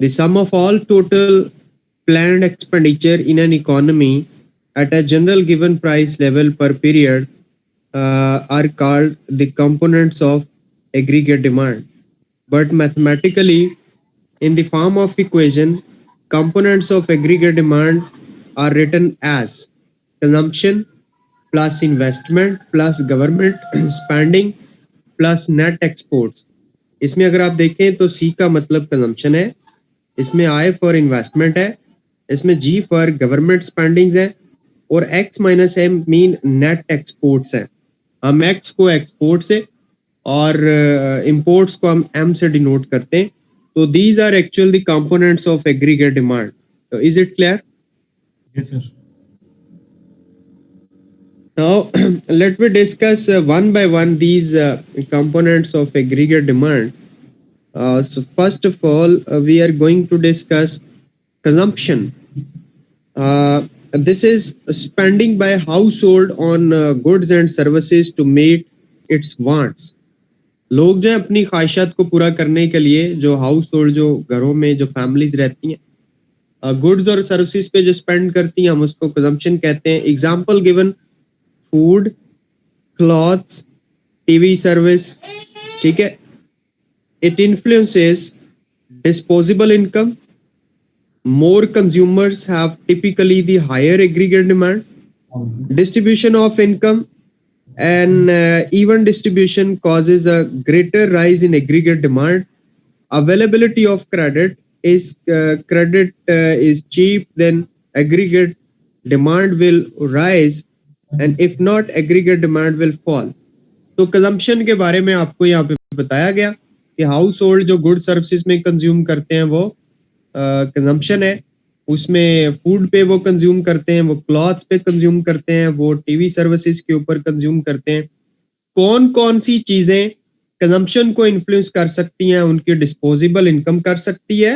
The sum of all total planned expenditure in an economy at a general given price level per period are called the components of aggregate demand. But mathematically, in the form of equation, components of aggregate demand are written as consumption plus investment plus government spending plus net exports. इसमें अगर आप देखें तो C का मतलब consumption है, इसमें I for investment है, इसमें G फॉर गवर्नमेंट स्पेंडिंग्स है और X minus M mean net exports है. हम X को एक्सपोर्ट से और इंपोर्ट्स को हम M से डिनोट करते हैं. तो these are actual the components of aggregate demand. तो is it clear? Yes, sir. Now let me discuss one by one these components of aggregate demand. So first of all, we are going to discuss consumption. This is spending by household on goods and services to meet its wants. लोग जो है अपनी ख्वाहिशात को पूरा करने के लिए जो हाउस होल्ड, जो घरों में जो फैमिलीज रहती हैं, गुड्स और सर्विसेज पे जो स्पेंड करती हैं, हम उसको कंजम्पशन कहते हैं. Example given, food, clothes, TV service. ठीक है. It influences disposable income. More consumers have typically the higher aggregate demand. Distribution of income and even distribution causes a greater rise in aggregate demand. Availability of credit is cheap, then aggregate demand will rise, and if not, aggregate demand will fall. तो consumption के बारे में आपको यहाँ पे बताया गया कि हाउस होल्ड जो गुड सर्विसेज में कंज्यूम करते हैं वो कंजम्पशन है. उसमें फूड पे वो कंज्यूम करते हैं, वो क्लॉथ्स पे कंज्यूम करते हैं, वो टीवी सर्विसेज के ऊपर कंज्यूम करते हैं. कौन कौन सी चीजें कंजम्पशन को इन्फ्लुएंस कर सकती हैं? उनकी डिस्पोजेबल इनकम कर सकती है.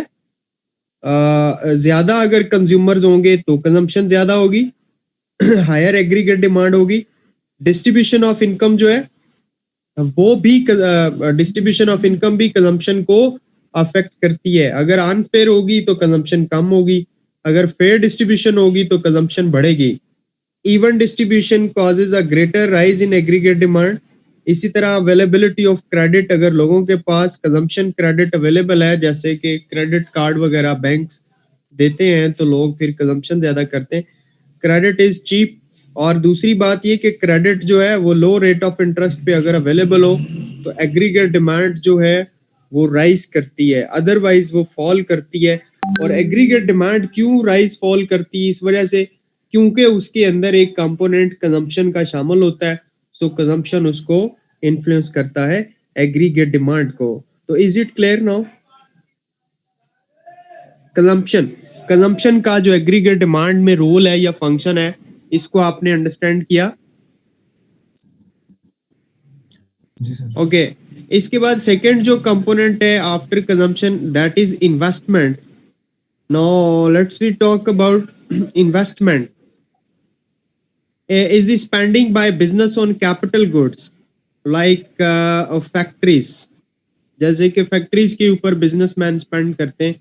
ज्यादा अगर कंज्यूमर्स होंगे तो कंजम्पशन ज्यादा होगी, हायर एग्रीगेट डिमांड होगी. डिस्ट्रीब्यूशन ऑफ इनकम जो है वो भी डिस्ट्रीब्यूशन ऑफ इनकम भी कंजम्पशन को अफेक्ट करती है. अगर अनफेयर होगी तो कंजम्पशन कम होगी, अगर फेयर डिस्ट्रीब्यूशन होगी तो कंजम्पशन बढ़ेगी. Even distribution causes a greater rise in aggregate demand. इसी तरह अवेलेबिलिटी ऑफ क्रेडिट, अगर लोगों के पास कंजम्पशन क्रेडिट अवेलेबल है, जैसे कि क्रेडिट कार्ड वगैरह बैंक्स देते हैं, तो लोग फिर कंजम्पशन ज्यादा करते हैं. Credit is cheap. और दूसरी बात ये कि क्रेडिट जो है वो लो रेट ऑफ इंटरेस्ट पे अगर अवेलेबल हो तो एग्रीगेट डिमांड जो है वो राइज करती है, अदरवाइज वो फॉल करती है. और एग्रीगेट डिमांड क्यों राइज फॉल करती है? इस वजह से क्योंकि उसके अंदर एक कंपोनेंट कंजम्पशन का शामिल होता है. सो कंजम्पशन उसको इन्फ्लुएंस करता है एग्रीगेट डिमांड को. तो is it clear now? Consumption का जो एग्रीगेट डिमांड में रोल है या फंक्शन है, इसको आपने अंडरस्टैंड किया? जी सर. ओके. इसके बाद सेकंड जो कंपोनेंट है after consumption, that is investment. Now let's we talk about investment. Is the spending by business on capital goods like factories. जैसे कि फैक्ट्रीज के ऊपर बिजनेसमैन स्पेंड करते हैं.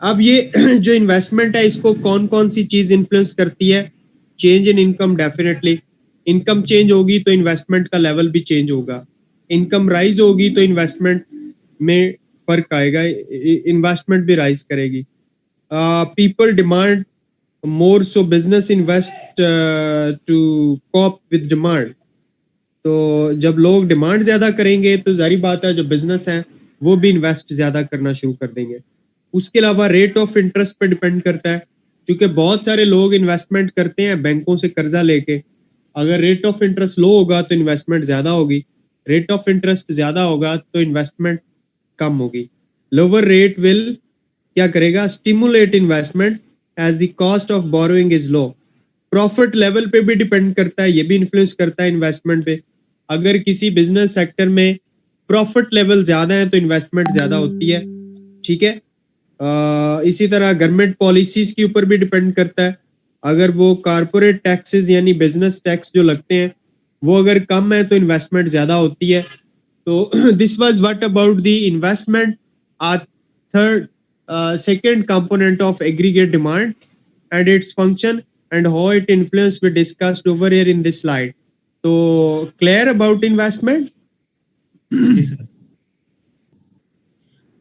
अब ये जो इन्वेस्टमेंट है, इसको कौन कौन सी चीज इन्फ्लुएंस करती है? Change in income. Definitely income change होगी तो इन्वेस्टमेंट का लेवल भी चेंज होगा. इनकम राइज होगी तो इन्वेस्टमेंट में फर्क आएगा, इन्वेस्टमेंट भी राइज करेगी. People demand more, so business invest to cope with demand. तो जब लोग डिमांड ज्यादा करेंगे तो जारी बात है जो बिजनेस है वो भी इन्वेस्ट ज्यादा करना शुरू कर देंगे. उसके अलावा रेट ऑफ इंटरेस्ट पे डिपेंड करता है, क्योंकि बहुत सारे लोग इन्वेस्टमेंट करते हैं बैंकों से कर्जा लेके. अगर रेट ऑफ इंटरेस्ट लो होगा तो इन्वेस्टमेंट ज्यादा होगी, रेट ऑफ इंटरेस्ट ज्यादा होगा तो इन्वेस्टमेंट कम होगी. लोअर रेट विल क्या करेगा? Stimulate investment as the cost of borrowing is low. Profit level पे भी डिपेंड करता है, ये भी इन्फ्लुएंस करता है इन्वेस्टमेंट पे. अगर किसी बिजनेस सेक्टर में प्रॉफिट लेवल ज्यादा है तो इन्वेस्टमेंट ज्यादा होती है. ठीक है. इसी तरह गवर्नमेंट पॉलिसीज के ऊपर भी डिपेंड करता है. अगर वो कारपोरेट टैक्सेस यानी बिजनेस टैक्स जो लगते हैं वो अगर कम है तो इन्वेस्टमेंट ज्यादा होती है. तो this was what about the investment. Third second component of aggregate demand and its function and how it influence we discussed over here in this slide. So clear about investment? जी sir.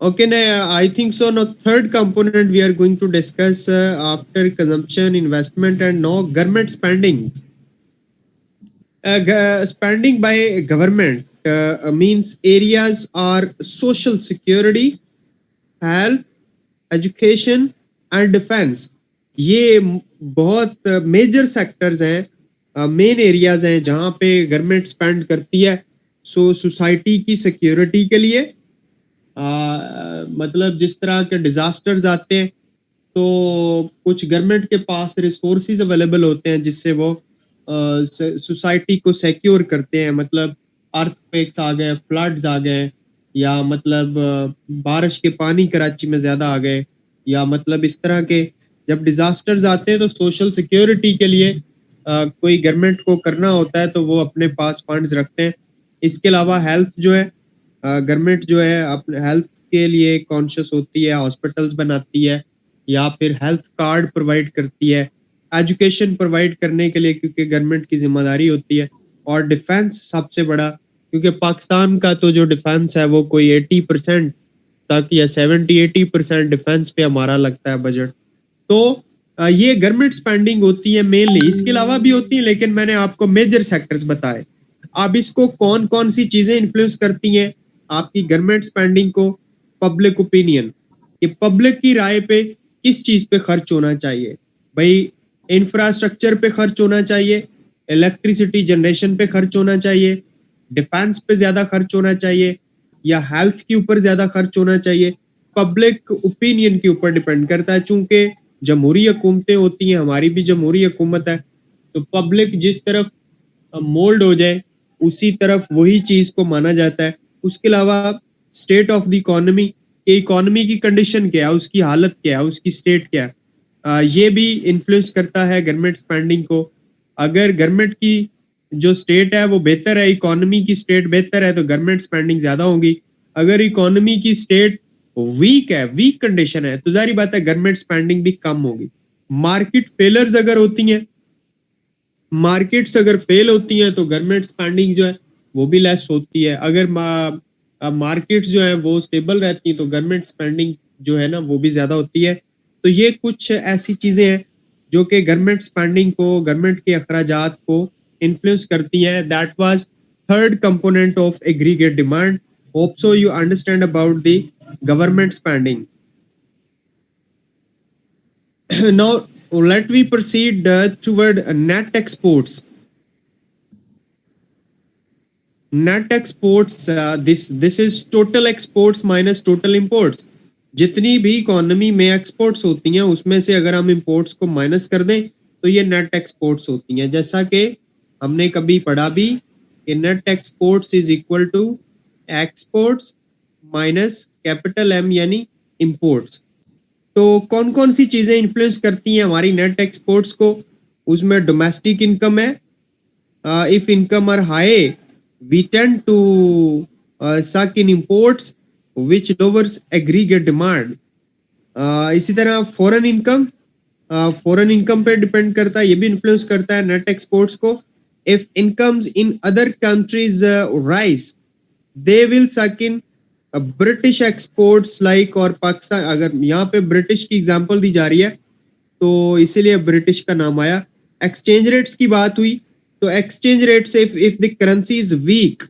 Okay, now I think so. Now third component we are going to discuss after consumption, investment, and now government spending. Spending by government means areas are social security, health, education and defence. ये बहुत major sectors हैं, main areas हैं जहां पे government spend करती है. सो society की security के लिए मतलब जिस तरह के डिजास्टर्स आते हैं तो कुछ गवर्नमेंट के पास रिसोर्सेज अवेलेबल होते हैं जिससे वो सोसाइटी को सिक्योर करते हैं. मतलब अर्थक्वेक्स आ गए, फ्लड्स आ गए, या मतलब बारिश के पानी कराची में ज्यादा आ गए, या मतलब इस तरह के जब डिजास्टर्स आते हैं तो सोशल सिक्योरिटी के लिए कोई गवर्नमेंट को करना होता है तो वो अपने पास फंड्स रखते हैं. इसके अलावा हेल्थ जो है, गवर्नमेंट जो है अपने हेल्थ के लिए कॉन्शियस होती है, हॉस्पिटल्स बनाती है या फिर हेल्थ कार्ड प्रोवाइड करती है, एजुकेशन प्रोवाइड करने के लिए क्योंकि गवर्नमेंट की जिम्मेदारी होती है. और डिफेंस सबसे बड़ा, क्योंकि पाकिस्तान का तो जो डिफेंस है वो कोई 80% तक या 70-80% डिफेंस पे हमारा लगता है बजट. तो ये गवर्नमेंट स्पेंडिंग होती है मेनली. इसके अलावा भी होती है लेकिन मैंने आपको मेजर सेक्टर्स बताए. अब इसको कौन कौन सी चीजें इन्फ्लुएंस करती हैं आपकी गवर्नमेंट स्पेंडिंग को? पब्लिक ओपिनियन, कि पब्लिक की राय पे किस चीज पे खर्च होना चाहिए. भाई इंफ्रास्ट्रक्चर पे खर्च होना चाहिए, इलेक्ट्रिसिटी जनरेशन पे खर्च होना चाहिए, डिफेंस पे ज्यादा खर्च होना चाहिए, या हेल्थ के ऊपर ज्यादा खर्च होना चाहिए. पब्लिक ओपिनियन के ऊपर डिपेंड करता है. चूंकि जमहूरी हुकूमतें होती हैं, हमारी भी जमहूरी हुकूमत है, तो पब्लिक जिस तरफ मोल्ड हो जाए उसी तरफ वही चीज को माना जाता है. उसके अलावा स्टेट ऑफ द इकोनॉमी, कि इकोनॉमी की कंडीशन क्या है, उसकी हालत क्या है, उसकी स्टेट क्या है, ये भी इन्फ्लुएंस करता है गवर्नमेंट स्पेंडिंग को. अगर गवर्नमेंट की जो स्टेट है वो बेहतर है, इकोनॉमी की स्टेट बेहतर है, तो गवर्नमेंट स्पेंडिंग ज्यादा होगी. अगर इकोनॉमी की स्टेट वीक है, वीक कंडीशन है, तो जारी बात है गवर्नमेंट स्पेंडिंग भी कम होगी. मार्केट फेलर्स अगर होती हैं, मार्केट्स अगर फेल होती हैं तो गवर्नमेंट स्पेंडिंग जो है वो भी लेस होती है. अगर मार्केट्स जो है वो स्टेबल रहती हैं तो गवर्नमेंट स्पेंडिंग जो है ना वो भी ज्यादा होती है. तो ये कुछ ऐसी चीजें हैं जो कि गवर्नमेंट स्पेंडिंग को, गवर्नमेंट के अखराजात को इन्फ्लुएंस करती हैं. That was third component of aggregate demand. Hope so you understand about the government spending. Now let we proceed toward net exports. Net exports, this is total exports minus total imports. जितनी भी economy में exports होती हैं उसमें से अगर हम imports को माइनस कर दें तो ये नेट एक्सपोर्ट्स होती हैं. जैसा कि हमने कभी पढ़ा भी कि net exports is equal to exports minus capital M यानी इंपोर्ट्स. तो कौन कौन सी चीजें इन्फ्लुएंस करती हैं हमारी नेट एक्सपोर्ट्स को? उसमें डोमेस्टिक इनकम है. If income are high we tend to suck in imports which lowers aggregate demand. इसी तरह फॉरेन इनकम पे डिपेंड करता है, ये भी इन्फ्लुएंस करता है नेट एक्सपोर्ट्स को. If incomes in other countries rise they will सक इन ब्रिटिश एक्सपोर्ट्स लाइक. और पाकिस्तान, अगर यहाँ पे ब्रिटिश की एग्जांपल दी जा रही है तो इसीलिए ब्रिटिश का नाम आया. एक्सचेंज रेट्स की बात हुई तो exchange rates if the currency is weak,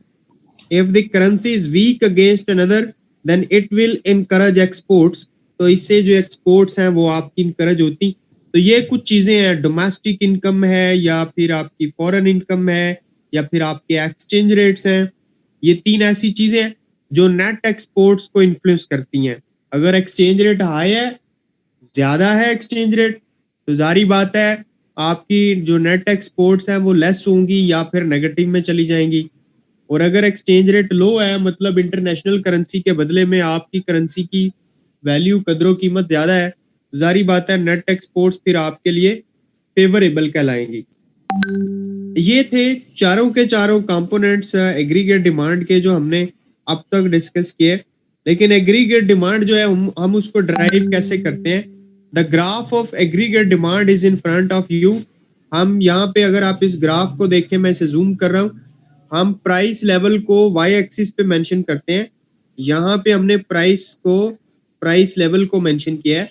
if the currency is weak against another then it will encourage exports. तो इससे जो एक्सपोर्ट्स हैं वो आपकी इनकरेज होती. तो ये कुछ चीजें हैं, डोमेस्टिक इनकम है या फिर आपकी फॉरेन इनकम है या फिर आपके एक्सचेंज रेट्स हैं. ये तीन ऐसी चीजें हैं जो नेट एक्सपोर्ट्स को इन्फ्लुएंस करती हैं. अगर एक्सचेंज रेट हाई है, ज्यादा है एक्सचेंज रेट, तो जारी बात है आपकी जो नेट एक्सपोर्ट्स हैं वो लेस होंगी या फिर नेगेटिव में चली जाएंगी. और अगर एक्सचेंज रेट लो है, मतलब इंटरनेशनल करेंसी के बदले में आपकी करेंसी की वैल्यू, कदरों कीमत ज्यादा है, जारी बात है नेट एक्सपोर्ट्स फिर आपके लिए फेवरेबल कहलाएंगी. ये थे चारों के चारों कंपोनेंट्स एग्रीगेट डिमांड के जो हमने अब तक डिस्कस किए. लेकिन एग्रीगेट डिमांड जो है हम उसको ड्राइव कैसे करते हैं? The graph of aggregate demand is in front of you. हम यहाँ पे अगर आप इस ग्राफ को देखें, मैं इसे जूम कर रहा हूँ, हम प्राइस लेवल को वाई एक्सिस पे मेंशन करते हैं। यहाँ पे हमने प्राइस लेवल को मेंशन किया है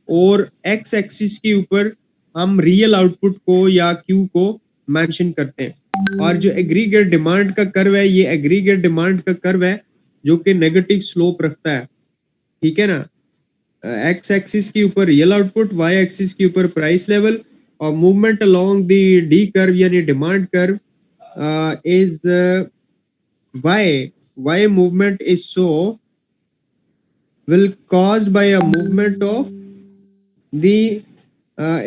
और एक्स एक्सिस के ऊपर हम रियल आउटपुट को या क्यू को मेंशन करते हैं। और जो एग्रीगेट डिमांड का कर्व है, ये एग्रीगेट डिमांड का कर्व है जो कि नेगेटिव स्लोप रखता है, ठीक है ना। एक्स एक्सिस के ऊपर रियल आउटपुट, वाई एक्सिस के ऊपर प्राइस लेवल, और movement along the D curve यानी demand curve is why movement is so will caused by a movement of the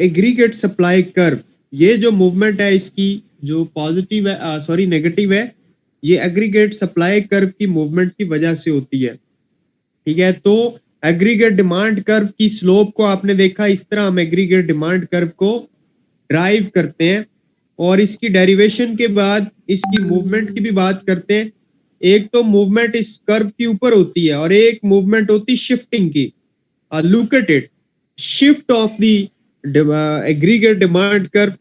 aggregate supply curve। ये जो मूवमेंट है इसकी जो पॉजिटिव है सॉरी नेगेटिव है, ये एग्रीगेट सप्लाई कर्व की मूवमेंट की वजह से होती है, ठीक है। तो एग्रीगेट डिमांड कर्व की स्लोप को आपने देखा, इस तरह हम एग्रीगेट डिमांड कर्व को ड्राइव करते हैं और इसकी डेरिवेशन के बाद इसकी मूवमेंट की भी बात करते हैं। एक तो मूवमेंट इस कर्व के ऊपर होती है और एक मूवमेंट होती है शिफ्टिंग की। Look at it, shift of the aggregate demand curve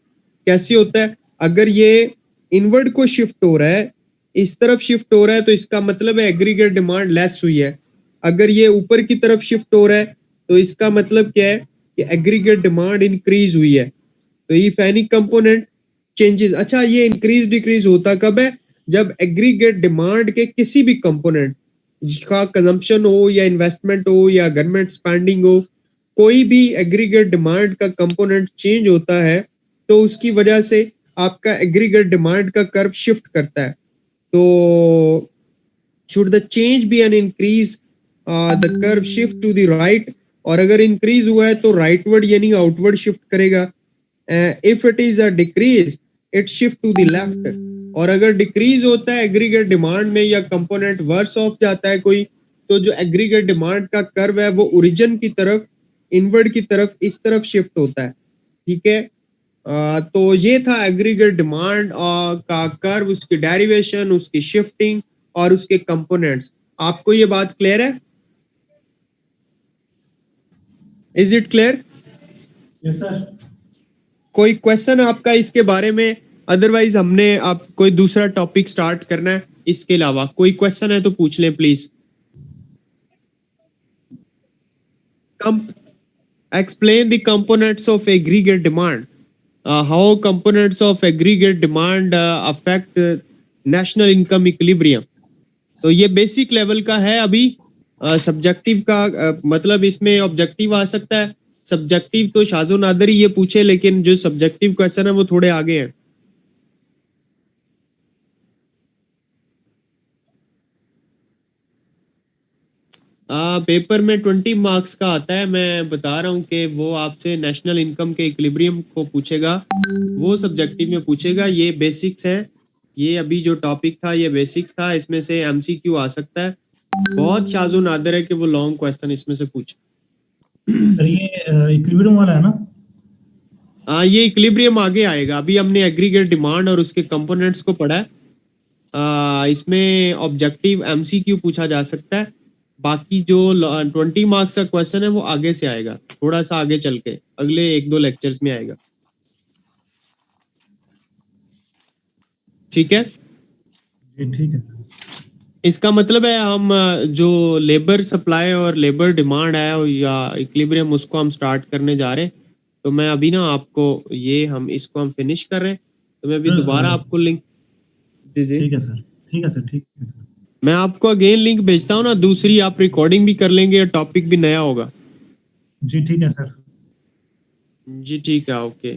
कैसे होता है? अगर ये इनवर्ड को शिफ्ट हो रहा है, इस तरफ शिफ्ट हो रहा है, तो इसका मतलब है एग्रीगेट डिमांड लेस हुई है। अगर ये ऊपर की तरफ शिफ्ट हो रहा है तो इसका मतलब क्या है कि एग्रीगेट डिमांड इंक्रीज हुई है। तो इफ एनी कंपोनेंट चेंजेस, अच्छा ये इंक्रीज डिक्रीज होता कब है? जब एग्रीगेट डिमांड के किसी भी कंपोनेंट जिसका कंजम्पशन हो या इन्वेस्टमेंट हो या गवर्नमेंट स्पेंडिंग हो, कोई भी एग्रीगेट डिमांड का कंपोनेंट चेंज होता है तो उसकी वजह से आपका एग्रीगेट डिमांड का कर्व शिफ्ट करता है। तो should the change be an increase, the curve shift to the right, और अगर इंक्रीज हुआ है तो राइटवर्ड यानी आउटवर्ड शिफ्ट करेगा। If it is a decrease it shift to the left, और अगर डिक्रीज होता है एग्रीगेट डिमांड में या कंपोनेंट वर्स ऑफ जाता है कोई, तो जो एग्रीगेट डिमांड का कर्व है वो ओरिजिन की तरफ, इनवर्ड की तरफ, इस तरफ शिफ्ट होता है, ठीक है। तो ये था एग्रीगेट डिमांड का कर्व, उसकी डेरिवेशन, उसकी शिफ्टिंग और उसके कंपोनेंट्स। आपको ये बात क्लियर है? Is it clear? Yes sir. कोई क्वेश्चन आपका इसके बारे में? अदरवाइज हमने आप कोई दूसरा टॉपिक स्टार्ट करना है इसके अलावा। कोई क्वेश्चन है तो पूछ लें please. Explain the components of aggregate demand. How components of aggregate demand affect national income equilibrium. तो ये बेसिक लेवल का है। अभी सब्जेक्टिव का मतलब इसमें ऑब्जेक्टिव आ सकता है। सब्जेक्टिव तो शाजो नादरी ये पूछे, लेकिन जो सब्जेक्टिव क्वेश्चन है वो थोड़े आगे हैं। पेपर में 20 मार्क्स का आता है। मैं बता रहा हूँ कि वो आपसे नेशनल इनकम के इक्विलिब्रियम को पूछेगा, वो सब्जेक्टिव में पूछेगा। ये बेसिक्स है, ये अभी जो टॉपिक था ये बेसिक्स था, इसमें से एमसीक्यू आ सकता है। बहुत शाजो नादर है कि वो लॉन्ग क्वेश्चन इसमें से पूछे। सर ये इक्विलिब्रियम वाला है ना? ये इक्विलिब्रियम आगे आएगा। अभी हमने एग्रीगेट डिमांड और उसके कंपोनेंट्स को पढ़ा है। इसमें ऑब्जेक्टिव एमसीक्यू पूछा जा सकता है। बाकी जो 20 मार्क्स का क्वेश्चन है वो आगे से आएगा, थोड़ा सा आगे चल के अगले 1-2 लेक्चर्स में आएगा, ठीक है। जी ठीक है। इसका मतलब है हम जो लेबर सप्लाई और लेबर डिमांड है या इक्विलिब्रियम, उसको हम स्टार्ट करने जा रहे हैं। तो मैं अभी ना आपको ये हम इसको हम फिनिश कर रहे हैं, तो मैं अभी दोबारा आपको लिंक दीजिए। ठीक है सर, ठीक है सर, ठीक है सर। मैं आपको अगेन लिंक भेजता हूँ ना दूसरी, आप रिकॉर्डिंग भी कर लेंगे और टॉपिक भी नया होगा। जी ठीक है सर। जी ठीक है, ओके।